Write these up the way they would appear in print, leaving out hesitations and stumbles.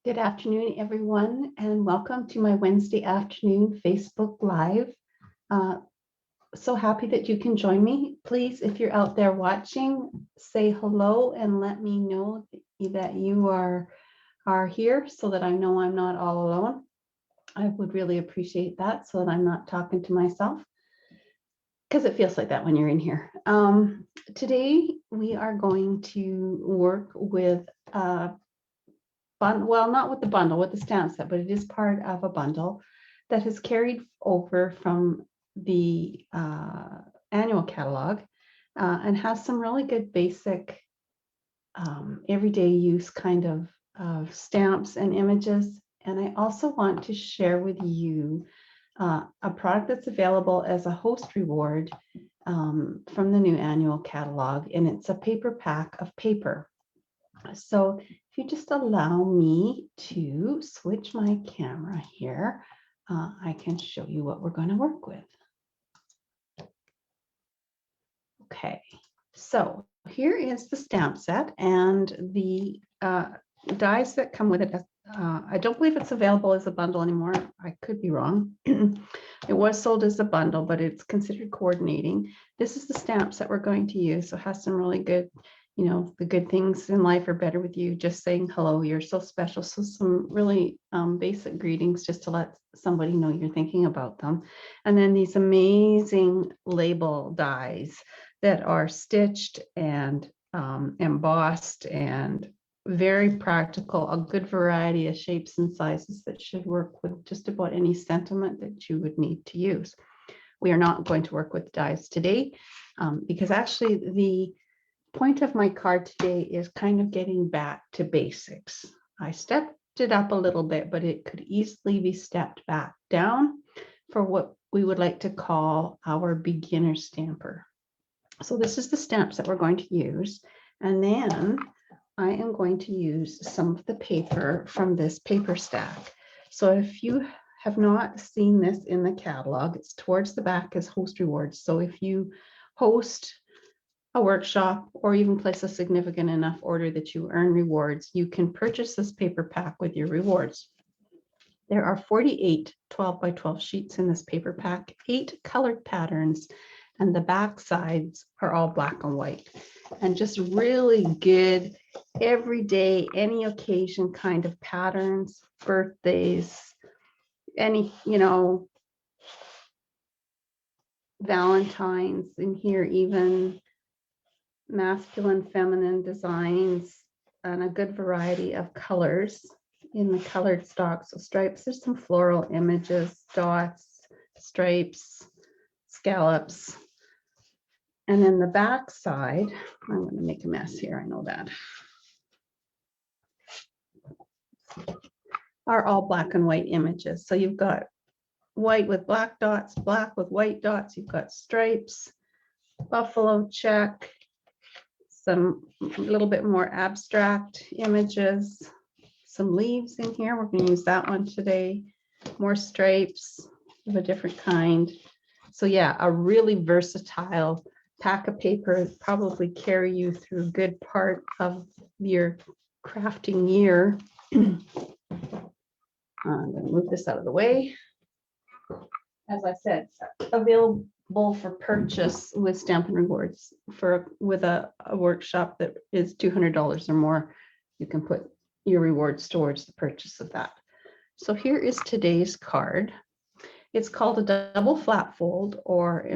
Good afternoon, everyone, and welcome to my Wednesday afternoon Facebook Live. Uh, so happy that you can join me. Please, if you're out there watching, say hello and let me know that you are here so that I know I'm not all alone. I would really appreciate that so that I'm not talking to myself, because it feels like that when you're in here. Today, we are going to work with well, not with the bundle, with the stamp set, but it is part of a bundle that has carried over from the annual catalog and has some really good basic everyday use kind of stamps and images. And I also want to share with you a product that's available as a host reward from the new annual catalog, and it's a paper pack of paper. So if you just allow me to switch my camera here, I can show you what we're going to work with. Okay, so here is the stamp set and the dies that come with it. I don't believe it's available as a bundle anymore. I could be wrong. It was sold as a bundle, but it's considered coordinating. This is the stamps that we're going to use. So it has some really good, the good things in life are better with you. Just saying hello, you're so special. So some really basic greetings just to let somebody know you're thinking about them. And then these amazing label dies that are stitched and embossed and very practical, a good variety of shapes and sizes that should work with just about any sentiment that you would need to use. We are not going to work with dies today because actually the point of my card today is kind of getting back to basics. I stepped it up a little bit, but it could easily be stepped back down for what we would like to call our beginner stamper. So this is the stamps that we're going to use. And then I am going to use some of the paper from this paper stack. So if you have not seen this in the catalog, it's towards the back as host rewards. So if you host a workshop or even place a significant enough order that you earn rewards, you can purchase this paper pack with your rewards. There are 48 12 by 12 sheets in this paper pack, 8 colored patterns, and the back sides are all black and white. And just really good, everyday, any occasion kind of patterns, birthdays, any, Valentine's in here, even masculine, feminine designs, and a good variety of colors in the colored stock. So stripes, there's some floral images, dots, stripes, scallops. And then the back side, I'm going to make a mess here, I know that, are all black and white images. So you've got white with black dots, black with white dots, you've got stripes, buffalo check, some a little bit more abstract images, some leaves in here. We're going to use that one today, more stripes of a different kind. So yeah, a really versatile pack of paper, probably carry you through a good part of your crafting year. I'm going to move this out of the way. As I said, available for purchase with Stampin' Rewards with a workshop that is $200 or more. You can put your rewards towards the purchase of that. So here is today's card. It's called a double flap fold, or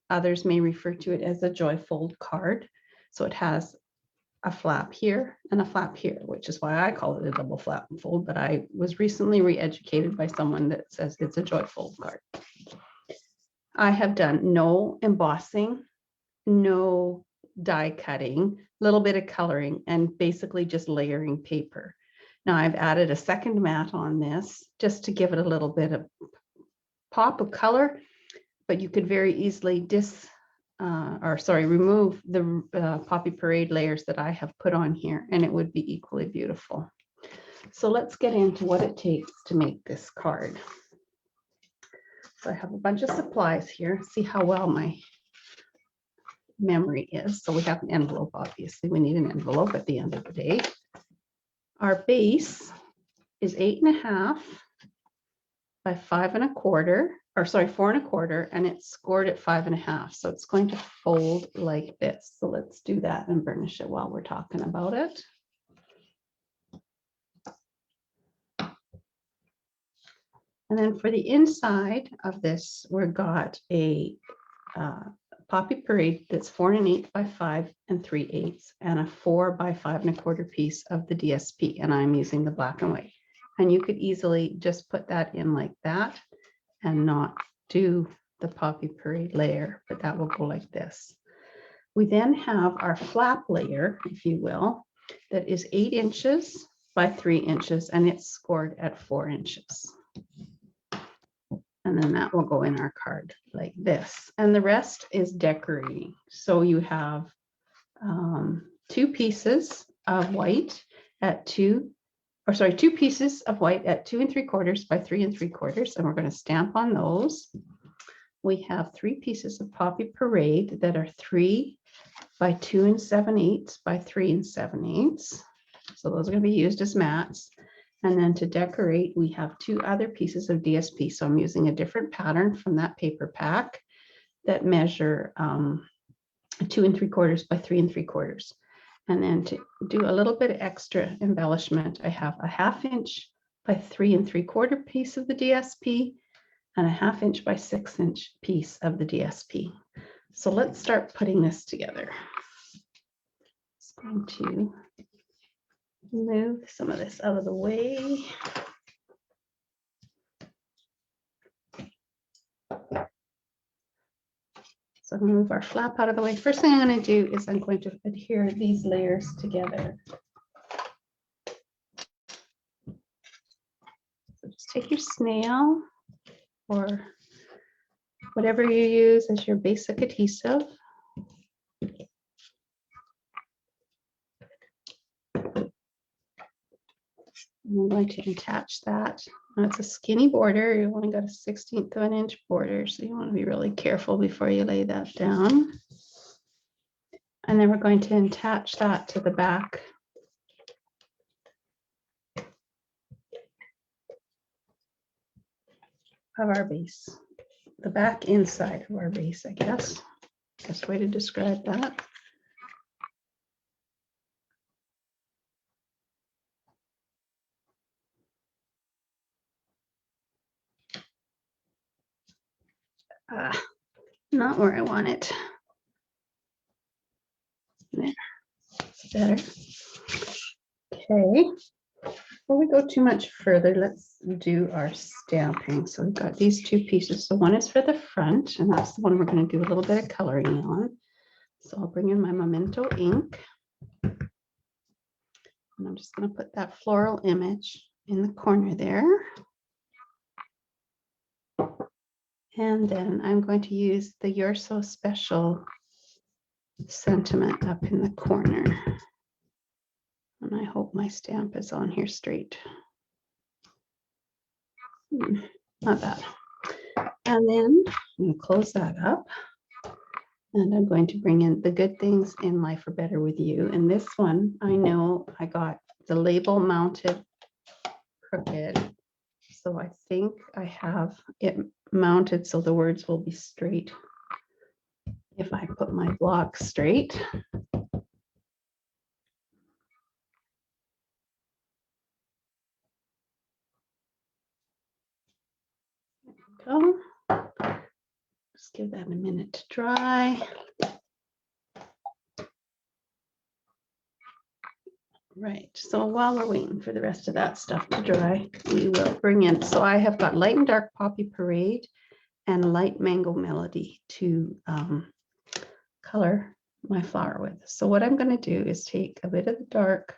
others may refer to it as a joy fold card. So it has a flap here and a flap here, which is why I call it a double flap fold, but I was recently re-educated by someone that says it's a joy fold card. I have done no embossing, no die cutting, a little bit of coloring, and basically just layering paper. Now I've added a second mat on this just to give it a little bit of pop of color, but you could very easily remove the Poppy Parade layers that I have put on here, and it would be equally beautiful. So let's get into what it takes to make this card. So I have a bunch of supplies here. See how well my memory is. So we have an envelope, obviously. We need an envelope at the end of the day. Our base is 8.5 by 5.25, or sorry, 4.25, and it's scored at 5.5. So it's going to fold like this. So let's do that and burnish it while we're talking about it. And then for the inside of this, we've got a Poppy Parade that's 4 1/8 by 5 3/8 and a 4 by 5.25 piece of the DSP. And I'm using the black and white. And you could easily just put that in like that and not do the Poppy Parade layer, but that will go like this. We then have our flap layer, if you will, that is 8 inches by 3 inches, and it's scored at 4 inches. And then that will go in our card like this. And the rest is decorating. So you have 2 pieces of white at 2 pieces of white at 2 3/4 by 3 3/4. And we're going to stamp on those. We have 3 pieces of Poppy Parade that are 3 by 2 7/8 by 3 7/8. So those are going to be used as mats. And then to decorate, we have 2 other pieces of DSP. So I'm using a different pattern from that paper pack that measure 2 3/4 by 3 3/4. And then to do a little bit of extra embellishment, I have a 1/2 inch by 3 3/4 piece of the DSP and a 1/2 inch by 6 inch piece of the DSP. So let's start putting this together. Just going to move some of this out of the way. So I'm going to move our flap out of the way. First thing I'm going to do is I'm going to adhere these layers together. So just take your snail or whatever you use as your basic adhesive. I'm going to attach that. Now it's a skinny border. You only got a 1/16 of an inch border, so you want to be really careful before you lay that down. And then we're going to attach that to the back of our base, the back inside of our base, I guess. Best way to describe that. Not where I want it. There, better. Okay, before we go too much further, let's do our stamping. So we've got these 2 pieces. So one is for the front, and that's the one we're going to do a little bit of coloring on. So I'll bring in my Memento ink. And I'm just going to put that floral image in the corner there. And then I'm going to use the You're So Special sentiment up in the corner. And I hope my stamp is on here straight. Not bad. And then I'm going to close that up. And I'm going to bring in the Good Things in Life Are Better With You. And this one, I know I got the label mounted crooked. So I think I have it mounted so the words will be straight if I put my block straight. There we go. Just give that a minute to dry. Right, so while we're waiting for the rest of that stuff to dry, we will bring in, so I have got light and dark Poppy Parade and light Mango Melody to color my flower with. So what I'm going to do is take a bit of the dark,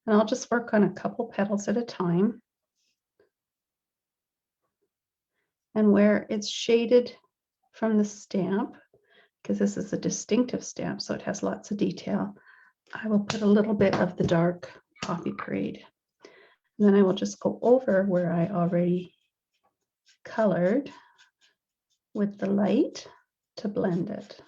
and I'll just work on a couple petals at a time. And where it's shaded from the stamp, because this is a distinctive stamp, so it has lots of detail, I will put a little bit of the dark Poppy Parade. And then I will just go over where I already colored with the light to blend it.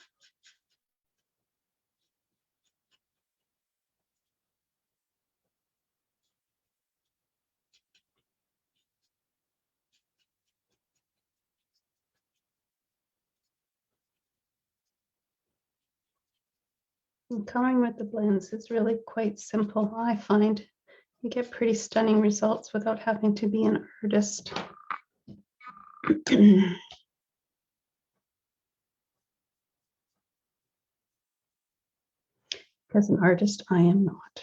And coloring with the blends is really quite simple. I find you get pretty stunning results without having to be an artist. As an artist, I am not.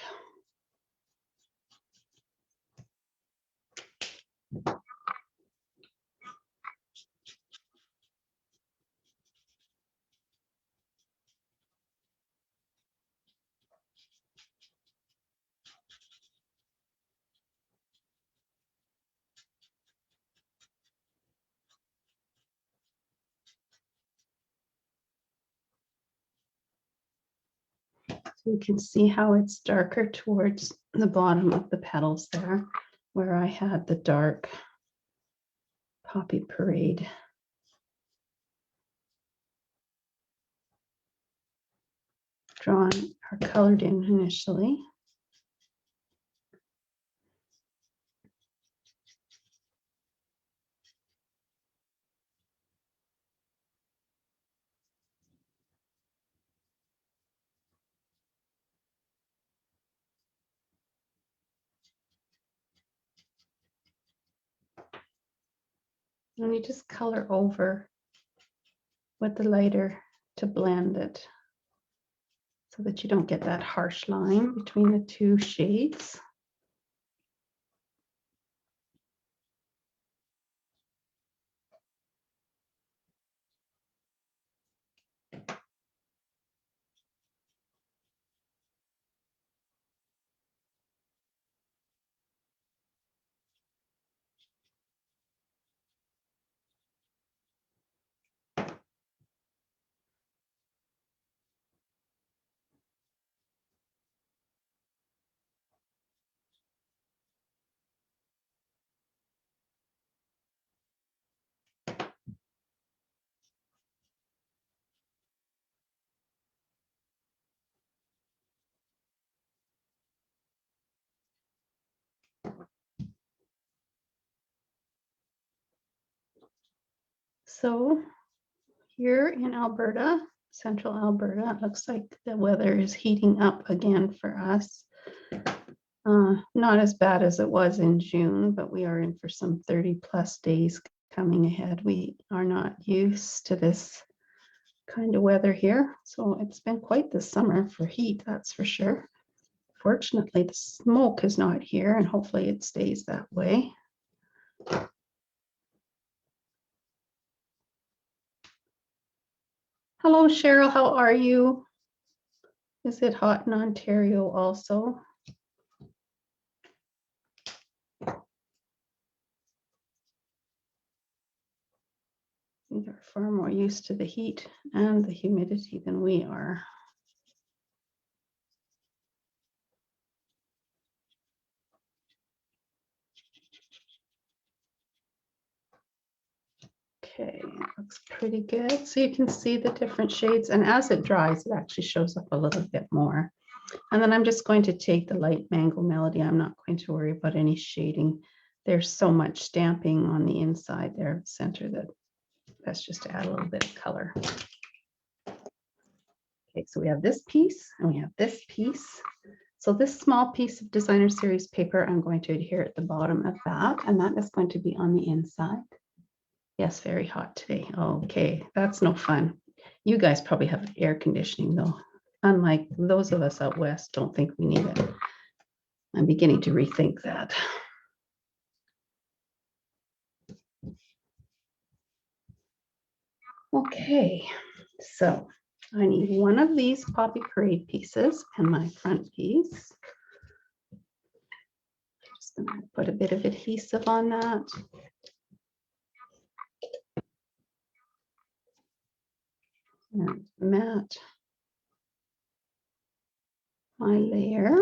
So you can see how it's darker towards the bottom of the petals there, where I had the dark Poppy Parade. Drawn or colored in initially. And you just color over with the lighter to blend it so that you don't get that harsh line between the two shades. So here in Alberta, central Alberta, it looks like the weather is heating up again for us. Not as bad as it was in June, but we are in for some 30+ days coming ahead. We are not used to this kind of weather here. So it's been quite the summer for heat, that's for sure. Fortunately, the smoke is not here, and hopefully it stays that way. Hello, Cheryl, how are you? Is it hot in Ontario also? We are far more used to the heat and the humidity than we are. Okay, looks pretty good. So you can see the different shades, and as it dries, it actually shows up a little bit more. And then I'm just going to take the light Mango Melody. I'm not going to worry about any shading. There's so much stamping on the inside there, center, that that's just to add a little bit of color. Okay, so we have this piece and we have this piece. So this small piece of designer series paper, I'm going to adhere at the bottom of that, and that is going to be on the inside. Yes, very hot today. Okay, that's no fun. You guys probably have air conditioning though. Unlike those of us out west, don't think we need it. I'm beginning to rethink that. Okay, so I need one of these Poppy Parade pieces and my front piece. Just going to put a bit of adhesive on that. And mat my layer.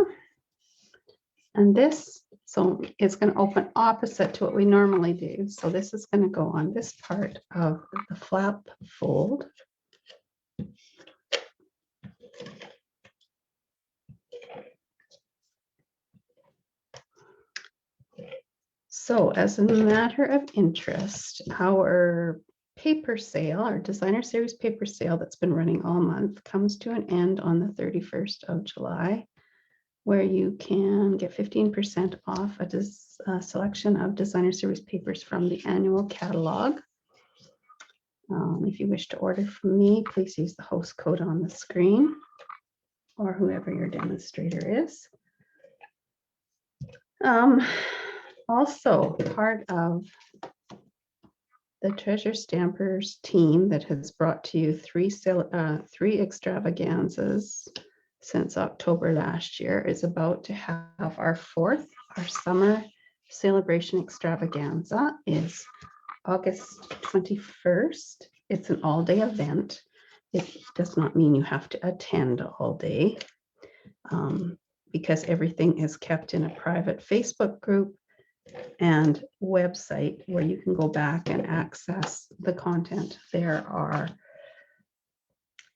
And this, so it's going to open opposite to what we normally do. So this is going to go on this part of the flap fold. So as a matter of interest, our paper sale, our designer series paper sale that's been running all month, comes to an end on the 31st of July, where you can get 15% off a selection of designer series papers from the annual catalog. If you wish to order from me, please use the host code on the screen or whoever your demonstrator is. Also, part of the Treasure Stampers team that has brought to you three extravaganzas since October last year is about to have our summer celebration extravaganza is August 21st. It's an all-day event. It does not mean you have to attend all day because everything is kept in a private Facebook group and website where you can go back and access the content. There are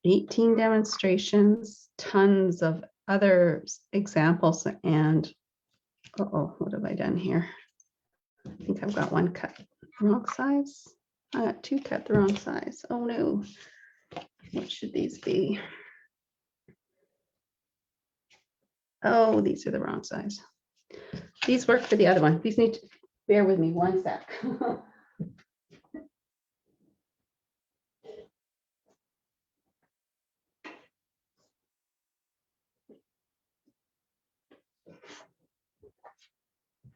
18 demonstrations, tons of other examples, and what have I done here? I think I've got one cut wrong size. I got two cut the wrong size. Oh no. What should these be? Oh, these are the wrong size. These work for the other one. These need to bear with me one sec.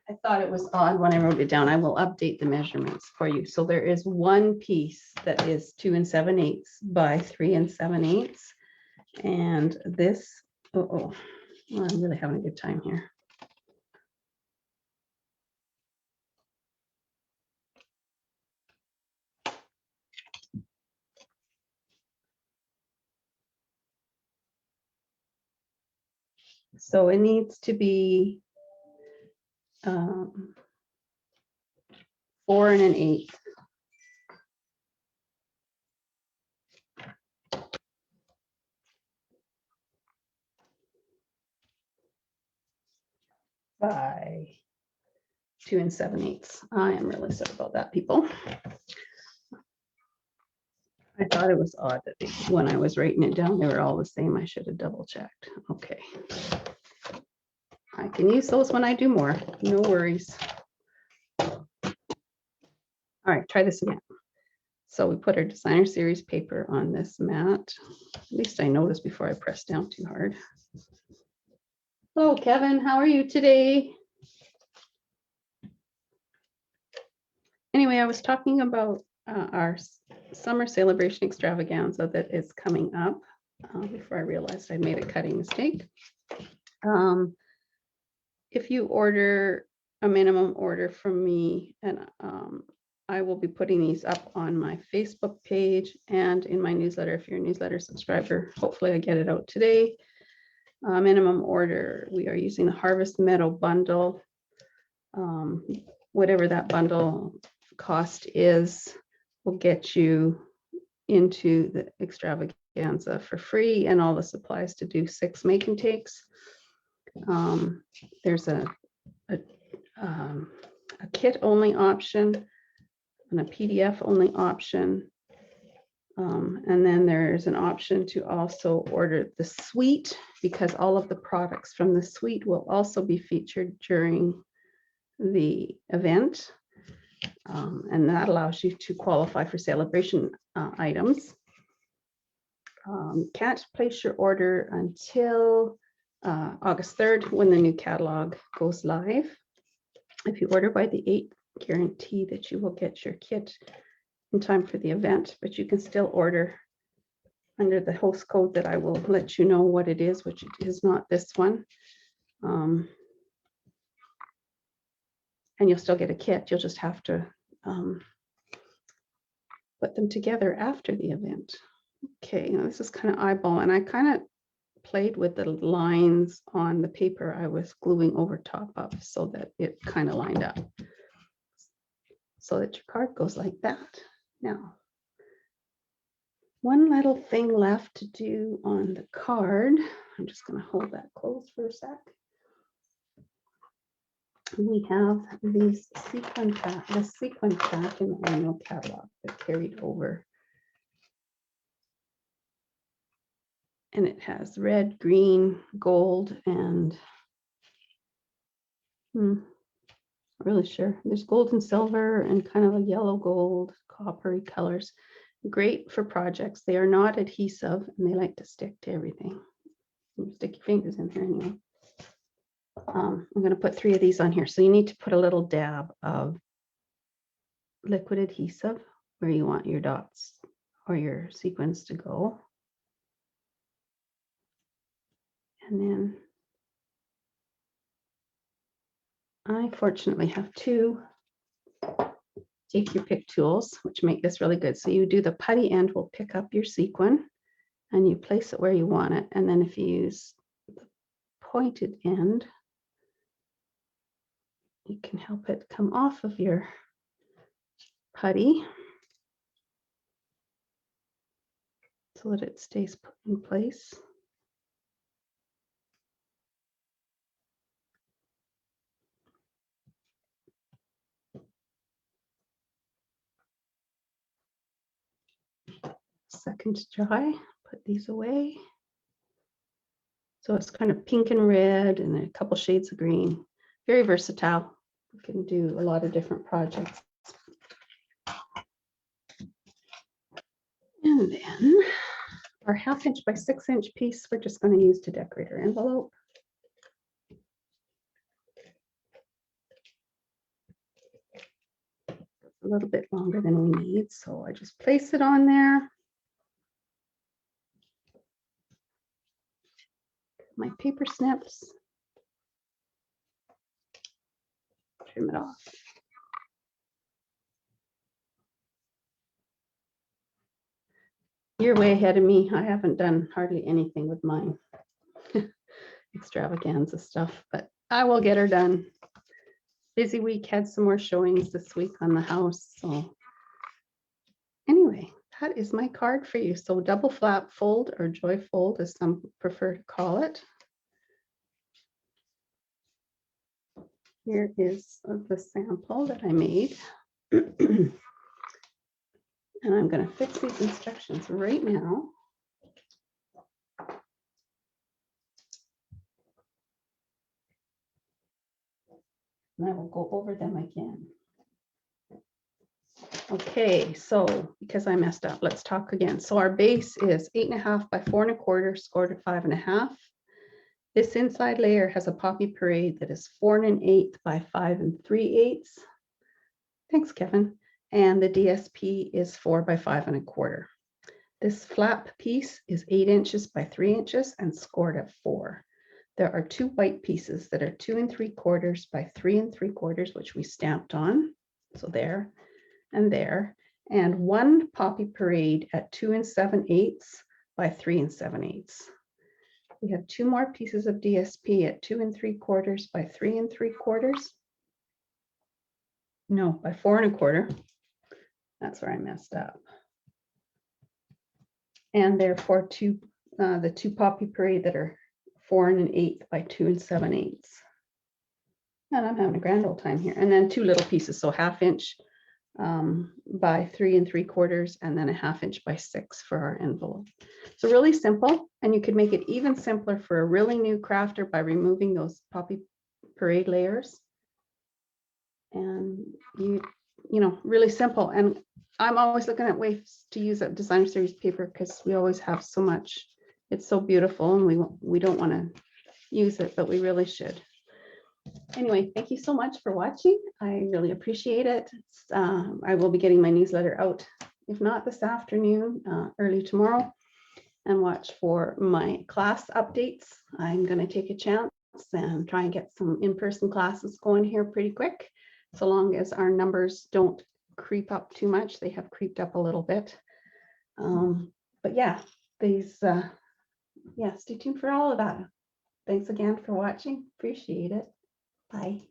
I thought it was odd when I wrote it down. I will update the measurements for you. So there is one piece that is 2 7/8 by 3 7/8. And this, well, I'm really having a good time here. So it needs to be 4 1/8. By 2 7/8. I am really sorry about that, people. I thought it was odd that when I was writing it down, they were all the same. I should have double checked. Okay. I can use those when I do more. No worries. All right, try this again. So we put our designer series paper on this mat. At least I noticed before I pressed down too hard. Hello, Kevin. How are you today? Anyway, I was talking about our summer celebration extravaganza that is coming up before I realized I made a cutting mistake. If you order a minimum order from me, and I will be putting these up on my Facebook page and in my newsletter. If you're a newsletter subscriber, hopefully I get it out today. Minimum order, we are using the Harvest Meadow bundle. Whatever that bundle cost is, will get you into the extravaganza for free and all the supplies to do 6 make and takes. There's a kit only option and a PDF only option. And then there's an option to also order the suite, because all of the products from the suite will also be featured during the event. And that allows you to qualify for celebration items. Can't place your order until August 3rd, when the new catalog goes live. If you order by the 8th, guarantee that you will get your kit in time for the event, but you can still order under the host code that I will let you know what it is, which is not this one. And you'll still get a kit. You'll just have to put them together after the event. Okay, now this is kind of eyeball, and I kind of played with the lines on the paper I was gluing over top of so that it kind of lined up, so that your card goes like that. Now, one little thing left to do on the card. I'm just going to hold that closed for a sec. We have these sequin pack, the sequin pack in the annual catalog that carried over. And it has red, green, gold, and not really sure. There's gold and silver and kind of a yellow gold, coppery colors. Great for projects. They are not adhesive and they like to stick to everything. You stick your fingers in here anyway. I'm going to put 3 of these on here. So you need to put a little dab of liquid adhesive where you want your dots or your sequins to go. And then I fortunately have 2 take your pick tools, which make this really good. So you do the putty end will pick up your sequin and you place it where you want it. And then if you use the pointed end, you can help it come off of your putty so that it stays put in place. Second to dry, put these away. So it's kind of pink and red and a couple shades of green. Very versatile. You can do a lot of different projects. And then our 1/2 inch by 6 inch piece, we're just going to use to decorate our envelope. A little bit longer than we need, so I just place it on there. My paper snips. Trim it off. You're way ahead of me. I haven't done hardly anything with mine. Extravaganza stuff, but I will get her done. Busy week, had some more showings this week on the house. So anyway, that is my card for you. So double flap fold or joy fold, as some prefer to call it. Here is the sample that I made. And I'm going to fix these instructions right now. And I will go over them again. Okay, so because I messed up, let's talk again. So our base is 8.5 by 4 1/4, scored at 5.5. This inside layer has a poppy parade that is 4 1/8 by 5 3/8. Thanks, Kevin. And the DSP is 4 by 5 1/4. This flap piece is 8 inches by 3 inches and scored at 4. There are 2 white pieces that are 2 3/4 by 3 3/4, which we stamped on. So there and there. And 1 poppy parade at 2 7/8 by 3 7/8. We have 2 more pieces of DSP at 2 3/4 by 3 3/4. No, by 4 1/4. That's where I messed up. And therefore the 2 poppy parade that are 4 1/8 by 2 7/8. And I'm having a grand old time here. And then 2 little pieces, so 1/2 inch by 3 3/4, and then a 1/2 inch by 6 for our envelope. So really simple, and you could make it even simpler for a really new crafter by removing those poppy parade layers. And you know, really simple. And I'm always looking at ways to use that designer series paper because we always have so much. It's so beautiful, and we don't want to use it, but we really should. Anyway, thank you so much for watching. I really appreciate it. I will be getting my newsletter out, if not this afternoon, early tomorrow, and watch for my class updates. I'm going to take a chance and try and get some in-person classes going here pretty quick, so long as our numbers don't creep up too much. They have creeped up a little bit. But yeah, stay tuned for all of that. Thanks again for watching. Appreciate it. Bye.